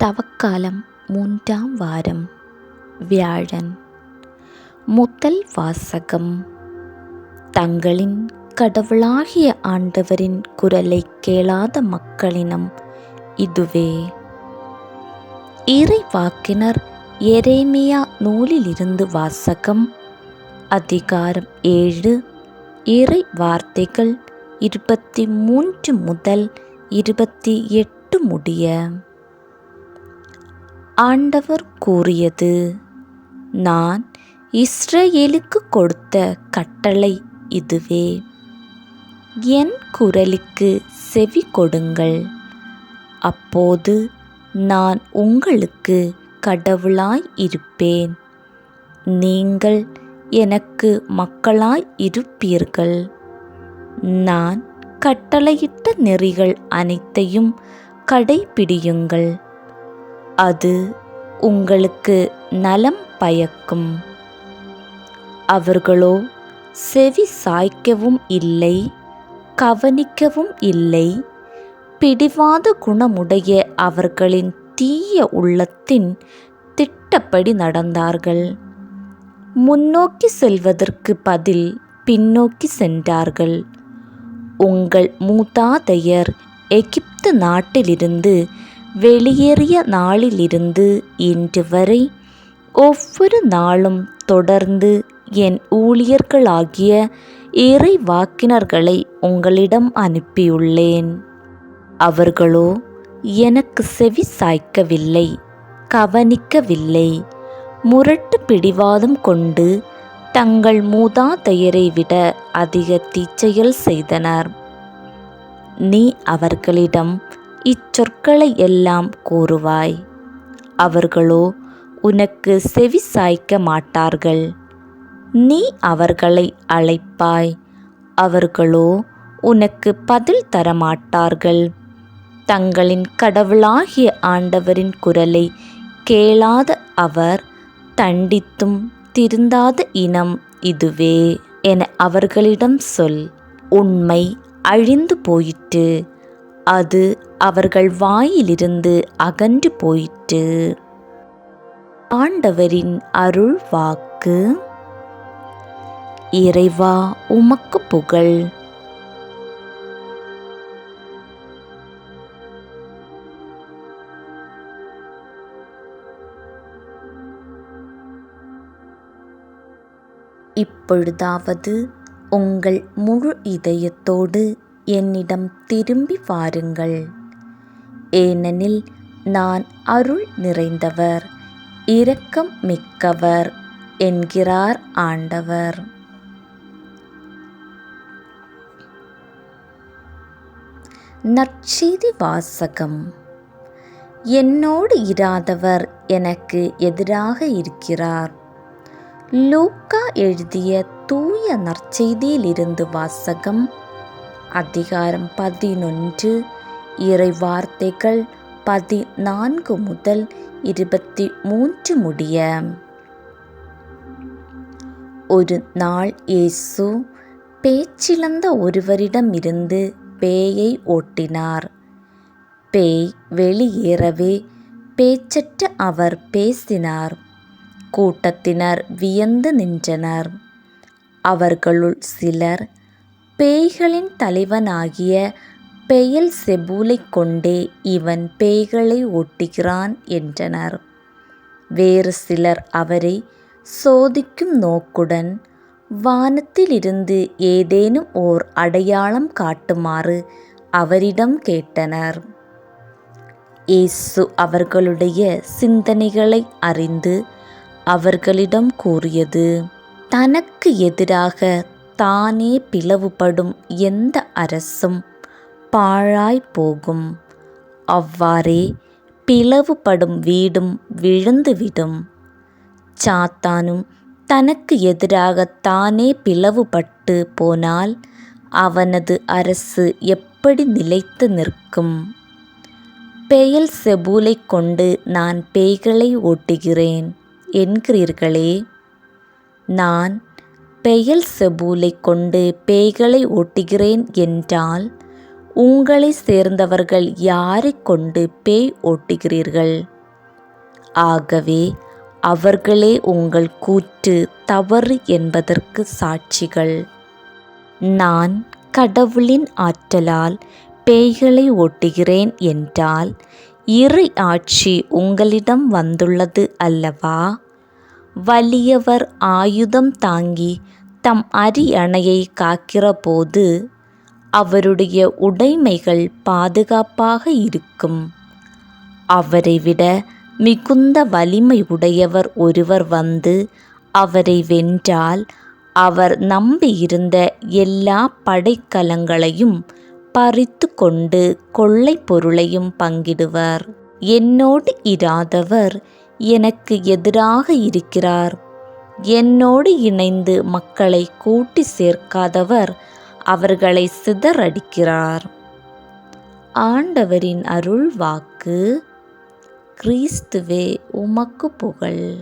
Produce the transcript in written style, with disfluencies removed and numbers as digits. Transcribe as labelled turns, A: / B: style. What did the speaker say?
A: தவக்காலம் 3ஆம் வாரம் வியாழன். முதல் வாசகம். தங்களின் கடவுளாகிய ஆண்டவரின் குரலை கேளாத மக்களினம் இதுவே. இறைவாக்கினர் எரேமியா நூலிலிருந்து வாசகம். அதிகாரம் 7, இறை வார்த்தைகள் 23 முதல் 28 முடிய. ஆண்டவர் கூறியது: நான் இஸ்ரவேலுக்கு கொடுத்த கட்டளை இதுவே. என் குரலுக்கு செவி கொடுங்கள். அப்போது நான் உங்களுக்கு கடவுளாய் இருப்பேன். நீங்கள் எனக்கு மக்களாய் இருப்பீர்கள். நான் கட்டளையிட்ட நெறிகள் அனைத்தையும் கடைப்பிடியுங்கள். அது உங்களுக்கு நலம் பயக்கும். அவர்களோ செவி சாய்க்கவும் இல்லை, கவனிக்கவும் இல்லை. பிடிவாத குணமுடைய அவர்களின் தீய உள்ளத்தின் திட்டப்படி நடந்தார்கள். முன்னோக்கி செல்வதற்கு பதில் பின்னோக்கி சென்றார்கள். உங்கள் மூதாதையர் எகிப்து நாட்டிலிருந்து வெளியேறிய நாளிலிருந்து இன்று வரை ஒவ்வொரு நாளும் தொடர்ந்து என் ஊழியர்களாகிய இறைவாக்கினர்களை உங்களிடம் அனுப்பியுள்ளேன். அவர்களோ எனக்கு செவி சாய்க்கவில்லை, கவனிக்கவில்லை. முரட்டு பிடிவாதம் கொண்டு தங்கள் மூதாதையரை விட அதிக தீச்செயல் செய்தனர். நீ அவர்களிடம் இச்சொற்களை எல்லாம் கூறுவாய். அவர்களோ உனக்கு செவி சாய்க்க மாட்டார்கள். நீ அவர்களை அழைப்பாய். அவர்களோ உனக்கு பதில் தரமாட்டார்கள். தங்களின் கடவுளாகிய ஆண்டவரின் குரலை கேளாத அவர் தண்டித்தும் திருந்தாத இனம் இதுவே என அவர்களிடம் சொல். உண்மை அழிந்து போயிற்று. அது அவர்கள் வாயிலிருந்து அகன்று போயிற்று. ஆண்டவரின் அருள் வாக்கு. இறைவா, உமக்கு புகழ். இப்பொழுதாவது உங்கள் முழு இதயத்தோடு என்னிடம் திரும்பி வாருங்கள். ஏனெனில் நான் அருள் நிறைந்தவர், இரக்கம் மிக்கவர் என்கிறார் ஆண்டவர். நற்செய்தி வாசகம். என்னோடு இராதவர் எனக்கு எதிராக இருக்கிறார். லூக்கா எழுதிய தூய நற்செய்தியிலிருந்து வாசகம். அதிகாரம் 11, இறை வார்த்தைகள் 14 முதல் 23 முடிய. ஒரு நாள் இயேசு பேச்சிழந்த ஒருவரிடமிருந்து பேயை ஓட்டினார். பேய் வெளியேறவே பேச்சற்ற அவர் பேசினார். கூட்டத்தினர் வியந்து நின்றனர். அவர்களுள் சிலர், பேய்களின் தலைவனாகிய பெயல்செபூலைக் கொண்டே இவன் பேய்களை ஓட்டுகிறான் என்றனர். வேறு சிலர் அவரை சோதிக்கும் நோக்குடன், வானத்திலிருந்து ஏதேனும் ஓர் அடையாளம் காட்டுமாறு அவரிடம் கேட்டனர். இயேசு அவர்களுடைய சிந்தனைகளை அறிந்து அவர்களிடம் கூறியது: தனக்கு எதிராக தானே பிளவுபடும் எந்த அரசும் பாழாய் போகும். அவ்வாறே பிளவுபடும் வீடும் விழுந்துவிடும். சாத்தானும் தனக்கு எதிராக தானே பிளவுபட்டு போனால் அவனது அரசு எப்படி நிலைத்து நிற்கும்? பெயல்செபூலைக் கொண்டு நான் பேய்களை ஓட்டுகிறேன் என்கிறீர்களே. நான் பெயல்செபூலைக் கொண்டு பேய்களை ஓட்டுகிறேன் என்றால் உங்களை சேர்ந்தவர்கள் யாரைக் கொண்டு பேய் ஓட்டுகிறீர்கள்? ஆகவே அவர்களே உங்கள் கூற்று தவறு என்பதற்கு சாட்சிகள். நான் கடவுளின் ஆற்றலால் பேய்களை ஓட்டுகிறேன் என்றால் இறை ஆட்சி உங்களிடம் வந்துள்ளது அல்லவா? வலியவர் ஆயுதம் தாங்கி தம் அரியணையை காக்கிறபோது அவருடைய உடைமைகள் பாதுகாப்பாக இருக்கும். அவரை விட மிகுந்த வலிமை உடையவர் ஒருவர் வந்து அவரை வென்றால் அவர் நம்பியிருந்த எல்லா படைக்கலங்களையும் பறித்து கொண்டு கொள்ளை பொருளையும் பங்கிடுவர். என்னோடு இராதவர் எனக்கு எதிராக இருக்கிறார். என்னோடு இணைந்து மக்களை கூட்டி சேர்க்காதவர் அவர்களை சிதறடிக்கிறார். ஆண்டவரின் அருள் வாக்கு. கிறிஸ்துவே உமக்கு புகழ்.